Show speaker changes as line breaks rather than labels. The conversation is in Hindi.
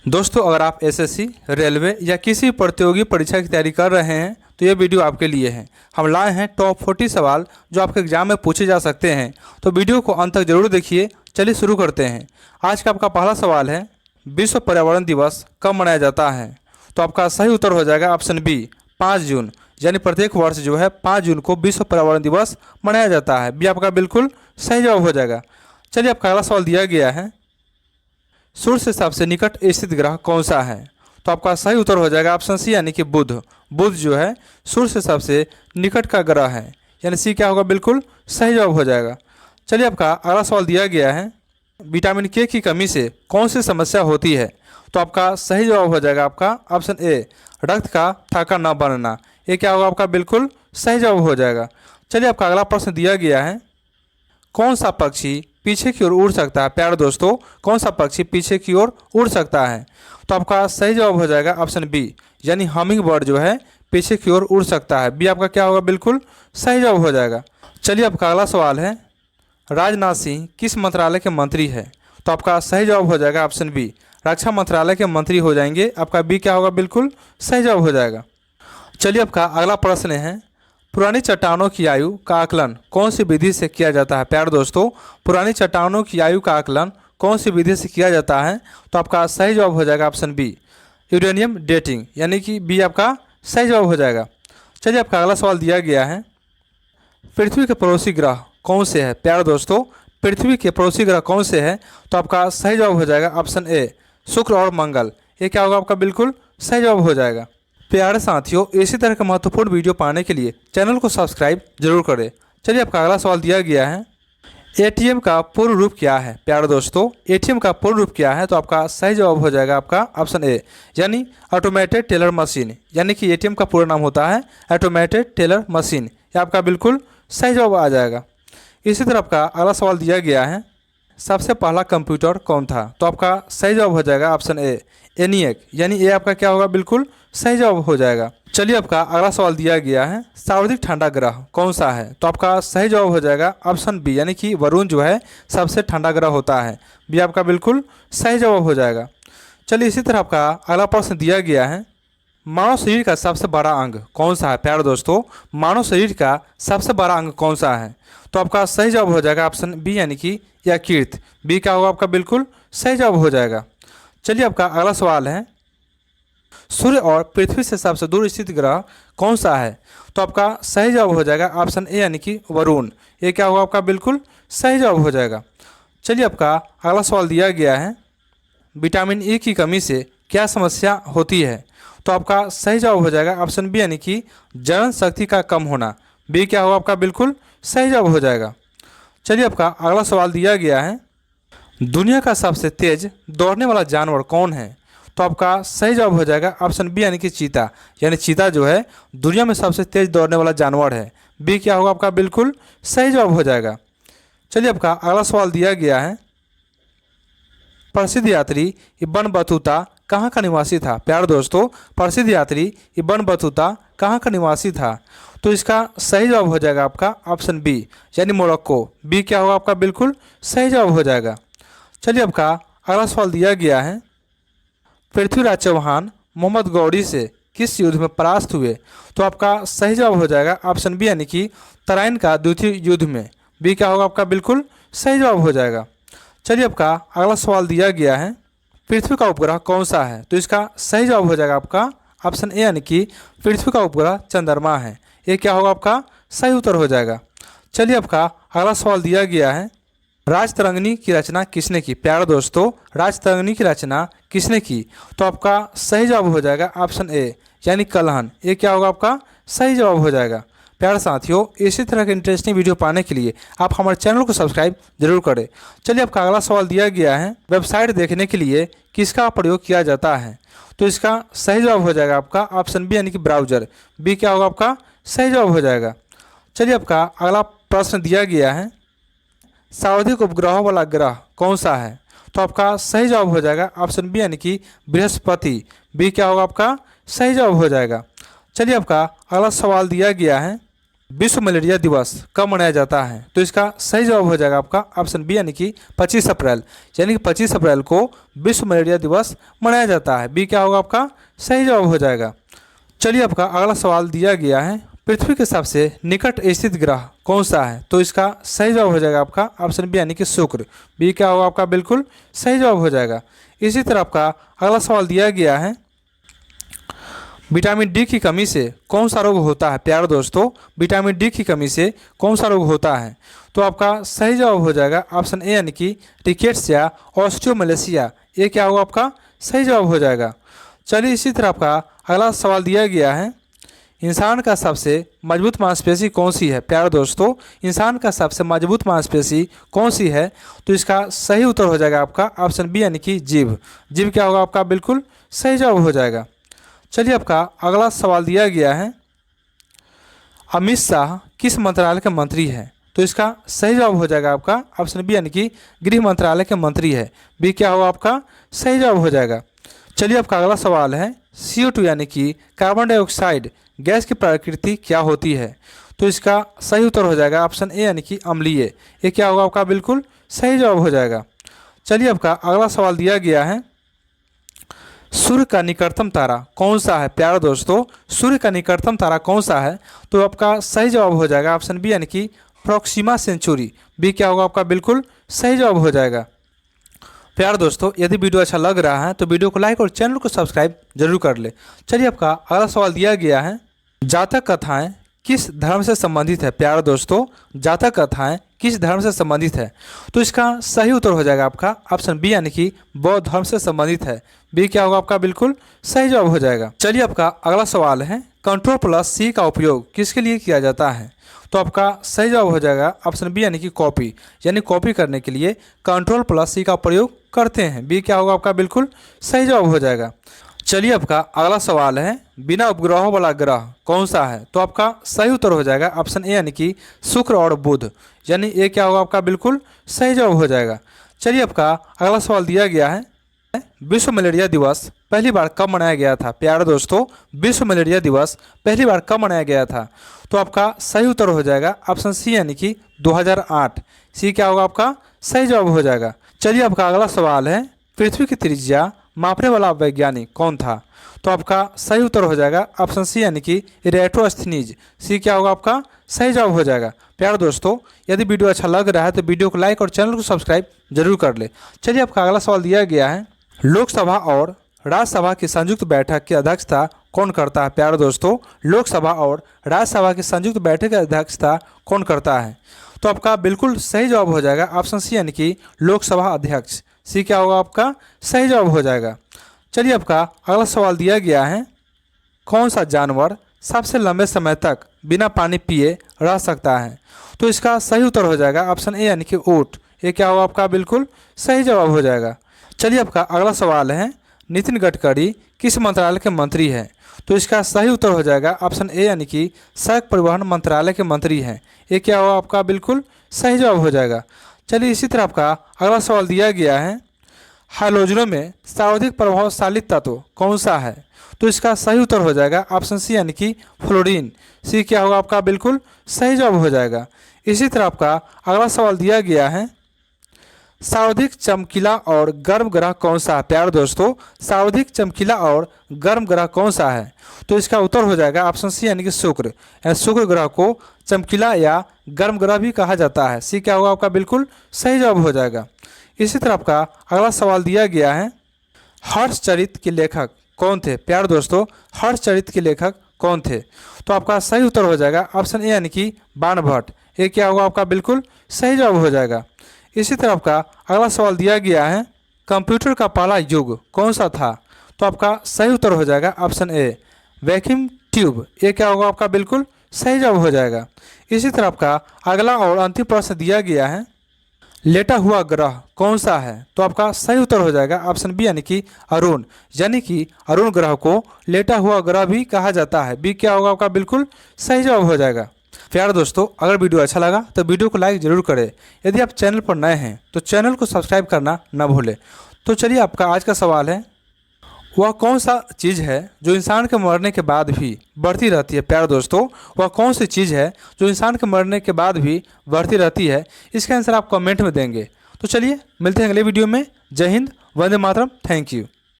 दोस्तों, अगर आप एसएससी, रेलवे या किसी प्रतियोगी परीक्षा की तैयारी कर रहे हैं तो ये वीडियो आपके लिए है। हम लाए हैं टॉप 40 सवाल जो आपके एग्जाम में पूछे जा सकते हैं, तो वीडियो को अंत तक जरूर देखिए। चलिए शुरू करते हैं। आज का आपका पहला सवाल है, विश्व पर्यावरण दिवस कब मनाया जाता है? तो आपका सही उत्तर हो जाएगा ऑप्शन बी, 5 जून। यानी प्रत्येक वर्ष जो है 5 जून को विश्व पर्यावरण दिवस मनाया जाता है। बी आपका बिल्कुल सही जवाब हो जाएगा। चलिए, आपका अगला सवाल दिया गया है, सूर्य से सबसे निकट स्थित ग्रह कौन सा है? तो आपका सही उत्तर हो जाएगा ऑप्शन सी, यानी कि बुध। बुध जो है सूर्य से सबसे निकट का ग्रह है, यानी सी क्या होगा, बिल्कुल सही जवाब हो जाएगा। चलिए, आपका अगला सवाल दिया गया है, विटामिन के की कमी से कौन सी समस्या होती है? तो आपका सही जवाब हो जाएगा आपका ऑप्शन ए, रक्त का थाका न बनना। ये क्या होगा, आपका बिल्कुल सही जवाब हो जाएगा। चलिए, आपका अगला प्रश्न दिया गया है, कौन सा पक्षी पीछे की ओर उड़ सकता है? प्यारे दोस्तों, कौन सा पक्षी पीछे की ओर उड़ सकता है? तो आपका सही जवाब हो जाएगा ऑप्शन बी, यानी हमिंग बर्ड जो है पीछे की ओर उड़ सकता है। बी आपका क्या होगा, बिल्कुल सही जवाब हो जाएगा। चलिए, आपका अगला सवाल है, राजनाथ सिंह किस मंत्रालय के मंत्री है? तो आपका सही जवाब हो जाएगा ऑप्शन बी, रक्षा मंत्रालय के मंत्री हो जाएंगे। आपका बी क्या होगा, बिल्कुल सही जवाब हो जाएगा। चलिए, आपका अगला प्रश्न है, पुरानी चट्टानों की आयु का आकलन कौन सी विधि से किया जाता है? प्यारे दोस्तों, पुरानी चट्टानों की आयु का आकलन कौन सी विधि से किया जाता है? तो आपका सही जवाब हो जाएगा ऑप्शन बी, यूरेनियम डेटिंग, यानी कि बी आपका सही जवाब हो जाएगा। चलिए, आपका अगला सवाल दिया गया है, पृथ्वी के पड़ोसी ग्रह कौन से है? प्यारे दोस्तों, पृथ्वी के पड़ोसी ग्रह कौन से है? तो आपका सही जवाब हो जाएगा ऑप्शन ए, शुक्र और मंगल। ये क्या होगा, आपका बिल्कुल सही जवाब हो जाएगा। प्यारे साथियों, इसी तरह के महत्वपूर्ण वीडियो पाने के लिए चैनल को सब्सक्राइब जरूर करें। चलिए, आपका अगला सवाल दिया गया है, एटीएम का पूर्ण रूप क्या है? प्यारे दोस्तों, एटीएम का पूर्ण रूप क्या है? तो आपका सही जवाब हो जाएगा आपका ऑप्शन ए, यानी ऑटोमेटेड टेलर मशीन। यानी कि एटीएम का पूरा नाम होता है ऑटोमेटेड टेलर मशीन। ये आपका बिल्कुल सही जवाब आ जाएगा। इसी तरह आपका अगला सवाल दिया गया है, सबसे पहला कंप्यूटर कौन था? तो आपका सही जवाब हो जाएगा ऑप्शन ए, एनिएक। यानी ये आपका क्या होगा, बिल्कुल सही जवाब हो जाएगा। चलिए, आपका अगला सवाल दिया गया है, सर्वाधिक ठंडा ग्रह कौन सा है? तो आपका सही जवाब हो जाएगा ऑप्शन बी, यानी कि वरुण जो है सबसे ठंडा ग्रह होता है। बी आपका बिल्कुल सही जवाब हो जाएगा। चलिए, इसी तरह आपका अगला प्रश्न दिया गया है, मानव शरीर का सबसे बड़ा अंग कौन सा है? प्यारे दोस्तों, मानव शरीर का सबसे बड़ा अंग कौन सा है? तो आपका सही जवाब हो जाएगा ऑप्शन बी, यानी कि यकृत। बी क्या होगा, आपका बिल्कुल सही जवाब हो जाएगा। चलिए, आपका अगला सवाल है, सूर्य और पृथ्वी से सबसे दूर स्थित ग्रह कौन सा है? तो आपका सही जवाब हो जाएगा ऑप्शन ए, यानी कि वरुण। ये क्या होगा, आपका बिल्कुल सही जवाब हो जाएगा। चलिए, आपका अगला सवाल दिया गया है, विटामिन ई की कमी से क्या समस्या होती है? तो आपका सही जवाब हो जाएगा ऑप्शन बी, यानी कि जनन शक्ति का कम होना। बी क्या होगा, आपका बिल्कुल सही जवाब हो जाएगा। चलिए, आपका अगला सवाल दिया गया है, दुनिया का सबसे तेज दौड़ने वाला जानवर कौन है? तो आपका सही जवाब हो जाएगा ऑप्शन बी, यानी कि चीता। यानी चीता जो है दुनिया में सबसे तेज दौड़ने वाला जानवर है। बी क्या होगा, आपका बिल्कुल सही जवाब हो जाएगा। चलिए, आपका अगला सवाल दिया गया है, प्रसिद्ध यात्री इब्न बतूता कहाँ का निवासी था? प्यारे दोस्तों, प्रसिद्ध यात्री इब्न बतूता कहाँ का निवासी था? तो इसका सही जवाब हो जाएगा आपका ऑप्शन बी, यानी मोरक्को। बी क्या होगा, आपका बिल्कुल सही जवाब हो जाएगा। चलिए, आपका अगला सवाल दिया गया है, पृथ्वीराज चौहान मोहम्मद गौरी से किस युद्ध में परास्त हुए? तो आपका सही जवाब हो जाएगा ऑप्शन बी, यानी कि तराइन का द्वितीय युद्ध में। बी क्या होगा, आपका बिल्कुल सही जवाब हो जाएगा। चलिए, आपका अगला सवाल दिया गया है, पृथ्वी का उपग्रह कौन सा है? तो इसका सही जवाब हो जाएगा आपका ऑप्शन ए, यानी कि पृथ्वी का उपग्रह चंद्रमा है। ये क्या होगा, आपका सही उत्तर हो जाएगा। चलिए, आपका अगला सवाल दिया गया है, राजतरंगिणी की रचना किसने की? प्यारे दोस्तों, राजतरंगिणी की रचना किसने की? तो आपका सही जवाब हो जाएगा ऑप्शन ए, यानी कल्हण। ये क्या होगा, आपका सही जवाब हो जाएगा। प्यारे साथियों, इसी तरह के इंटरेस्टिंग वीडियो पाने के लिए आप हमारे चैनल को सब्सक्राइब जरूर करें। चलिए, आपका अगला सवाल दिया गया है, वेबसाइट देखने के लिए किसका प्रयोग किया जाता है? तो इसका सही जवाब हो जाएगा आपका ऑप्शन बी, यानी कि ब्राउजर। बी क्या होगा, आपका सही जवाब हो जाएगा। चलिए, आपका अगला प्रश्न दिया गया है, सर्वाधिक उपग्रहों वाला ग्रह कौन सा है? तो आपका सही जवाब हो जाएगा ऑप्शन बी, यानी कि बृहस्पति। बी क्या होगा, आपका सही जवाब हो जाएगा। चलिए, आपका अगला सवाल दिया गया है, विश्व मलेरिया दिवस कब मनाया जाता है? तो इसका सही जवाब हो जाएगा आपका ऑप्शन बी यानी कि 25 अप्रैल। यानी कि 25 अप्रैल को विश्व मलेरिया दिवस मनाया जाता है। बी क्या होगा आपका सही जवाब हो जाएगा। चलिए आपका अगला सवाल दिया गया है, पृथ्वी के सबसे निकट स्थित ग्रह कौन सा है? तो इसका सही जवाब हो जाएगा आपका ऑप्शन बी यानी कि शुक्र। बी क्या होगा आपका बिल्कुल सही जवाब हो जाएगा। इसी तरह आपका अगला सवाल दिया गया है, विटामिन डी की कमी से कौन सा रोग होता है? प्यारे दोस्तों, विटामिन डी की कमी से कौन सा रोग होता है? तो आपका सही जवाब हो जाएगा ऑप्शन ए यानी कि रिकेट्स या ऑस्टियोमलेशिया। ये क्या होगा आपका सही जवाब हो जाएगा। चलिए इसी तरह आपका अगला सवाल दिया गया है, इंसान का सबसे मजबूत मांसपेशी कौन सी है? प्यारे दोस्तों, इंसान का सबसे मजबूत मांसपेशी कौन सी है? तो इसका सही उत्तर हो जाएगा आपका ऑप्शन बी यानी कि जीभ। जीभ क्या होगा आपका बिल्कुल सही जवाब हो जाएगा। चलिए आपका अगला सवाल दिया गया है, अमित शाह किस मंत्रालय के मंत्री है? तो इसका सही जवाब हो जाएगा आपका ऑप्शन बी यानी कि गृह मंत्रालय के मंत्री है। बी क्या होगा आपका सही जवाब हो जाएगा। चलिए आपका अगला सवाल है, CO2 यानी कि कार्बन डाइऑक्साइड गैस की प्रकृति क्या होती है? तो इसका सही उत्तर हो जाएगा ऑप्शन ए यानी कि अम्लीय। ये क्या होगा आपका बिल्कुल सही जवाब हो जाएगा। चलिए आपका अगला सवाल दिया गया है, सूर्य का निकटतम तारा कौन सा है? प्यारे दोस्तों, सूर्य का निकटतम तारा कौन सा है? तो आपका सही जवाब हो जाएगा ऑप्शन बी यानी कि प्रोक्सिमा सेंचुरी। बी क्या होगा आपका बिल्कुल सही जवाब हो जाएगा। प्यारे दोस्तों, यदि वीडियो अच्छा लग रहा है तो वीडियो को लाइक और चैनल को सब्सक्राइब जरूर कर ले। चलिए आपका अगला सवाल दिया गया है, जातक कथाएं किस धर्म से संबंधित है? प्यारे दोस्तों, जातक कथाएं किस धर्म से संबंधित है? तो इसका सही उत्तर हो जाएगा आपका ऑप्शन बी यानी कि बौद्ध धर्म से संबंधित है। बी क्या होगा आपका बिल्कुल सही जवाब हो जाएगा। चलिए आपका अगला सवाल है, Ctrl+C का उपयोग किसके लिए किया जाता है? तो आपका सही जवाब हो जाएगा ऑप्शन बी यानी कि कॉपी। यानी कॉपी करने के लिए Ctrl+C का प्रयोग करते हैं। बी क्या होगा आपका बिल्कुल सही जवाब हो जाएगा। चलिए आपका अगला सवाल है, बिना उपग्रहों वाला ग्रह कौन सा है? तो आपका सही उत्तर हो जाएगा ऑप्शन ए यानी कि शुक्र और बुध। यानी ये क्या होगा आपका बिल्कुल सही जवाब हो जाएगा। चलिए आपका अगला सवाल दिया गया है, विश्व मलेरिया दिवस पहली बार कब मनाया गया था? प्यारे दोस्तों, विश्व मलेरिया दिवस पहली बार कब मनाया गया था? तो आपका सही उत्तर हो जाएगा ऑप्शन सी यानी कि 2008। सी क्या होगा आपका सही जवाब हो जाएगा। चलिए आपका अगला सवाल है, पृथ्वी की त्रिज्या मापने वाला वैज्ञानिक कौन था? तो आपका सही उत्तर हो जाएगा ऑप्शन सी यानी कि इरेटोस्थनीज। सी क्या होगा आपका सही जवाब हो जाएगा। प्यारे दोस्तों, यदि वीडियो अच्छा लग रहा है तो वीडियो को लाइक और चैनल को सब्सक्राइब जरूर कर ले। चलिए आपका अगला सवाल दिया गया है, लोकसभा और राज्यसभा की संयुक्त बैठक की अध्यक्षता कौन करता है? प्यारे दोस्तों, लोकसभा और राज्यसभा की संयुक्त बैठक की अध्यक्षता कौन करता है? तो आपका बिल्कुल सही जवाब हो जाएगा ऑप्शन सी यानी कि लोकसभा अध्यक्ष। सी क्या होगा आपका सही जवाब हो जाएगा। चलिए आपका अगला सवाल दिया गया है, कौन सा जानवर सबसे लंबे समय तक बिना पानी पिए रह सकता है? तो इसका सही उत्तर हो जाएगा ऑप्शन ए यानी कि ऊंट। ये क्या होगा आपका बिल्कुल सही जवाब हो जाएगा। चलिए आपका अगला सवाल है, नितिन गडकरी किस मंत्रालय के मंत्री हैं? तो इसका सही उत्तर हो जाएगा ऑप्शन ए यानी कि सड़क परिवहन मंत्रालय के मंत्री हैं। ये क्या होगा आपका बिल्कुल सही जवाब हो जाएगा। चलिए इसी तरह आपका अगला सवाल दिया गया है, हाइड्रोजनों में सर्वाधिक प्रभावशाली तत्व कौन सा है? तो इसका सही उत्तर हो जाएगा ऑप्शन सी यानी कि फ्लोरीन। सी क्या होगा आपका बिल्कुल सही जवाब हो जाएगा। इसी तरह आपका अगला सवाल दिया गया है, सर्वाधिक चमकीला और गर्म ग्रह कौन सा है? प्यारे दोस्तों, सर्वाधिक चमकीला और गर्म ग्रह कौन सा है? तो इसका उत्तर हो जाएगा ऑप्शन सी यानी कि शुक्र। शुक्र ग्रह को चमकीला या गर्म ग्रह भी कहा जाता है। सी क्या होगा आपका बिल्कुल सही जवाब हो जाएगा। इसी तरह आपका अगला सवाल दिया गया है, हर्षचरित के लेखक कौन थे? प्यारे दोस्तों, हर्षचरित के लेखक कौन थे? तो आपका सही उत्तर हो जाएगा ऑप्शन ए यानी कि बाणभट्ट। ये क्या होगा आपका बिल्कुल सही जवाब हो जाएगा। इसी तरह आपका अगला सवाल दिया गया है, कंप्यूटर का पहला युग कौन सा था? तो आपका सही उत्तर हो जाएगा ऑप्शन ए वैक्यूम ट्यूब। ये क्या होगा आपका बिल्कुल सही जवाब हो जाएगा। इसी तरह आपका अगला और अंतिम प्रश्न दिया गया है, लेटा हुआ ग्रह कौन सा है? तो आपका सही उत्तर हो जाएगा ऑप्शन बी यानी कि अरुण। यानी कि अरुण ग्रह को लेटा हुआ ग्रह भी कहा जाता है। बी क्या होगा आपका बिल्कुल सही जवाब हो जाएगा। प्यारे दोस्तों, अगर वीडियो अच्छा लगा तो वीडियो को लाइक जरूर करें। यदि आप चैनल पर नए हैं तो चैनल को सब्सक्राइब करना ना भूलें। तो चलिए आपका आज का सवाल है, वह कौन सा चीज़ है जो इंसान के मरने के बाद भी बढ़ती रहती है? प्यारे दोस्तों, वह कौन सी चीज़ है जो इंसान के मरने के बाद भी बढ़ती रहती है? इसका आंसर आप कमेंट में देंगे। तो चलिए मिलते हैं अगले वीडियो में। जय हिंद, वंदे मातरम, थैंक यू।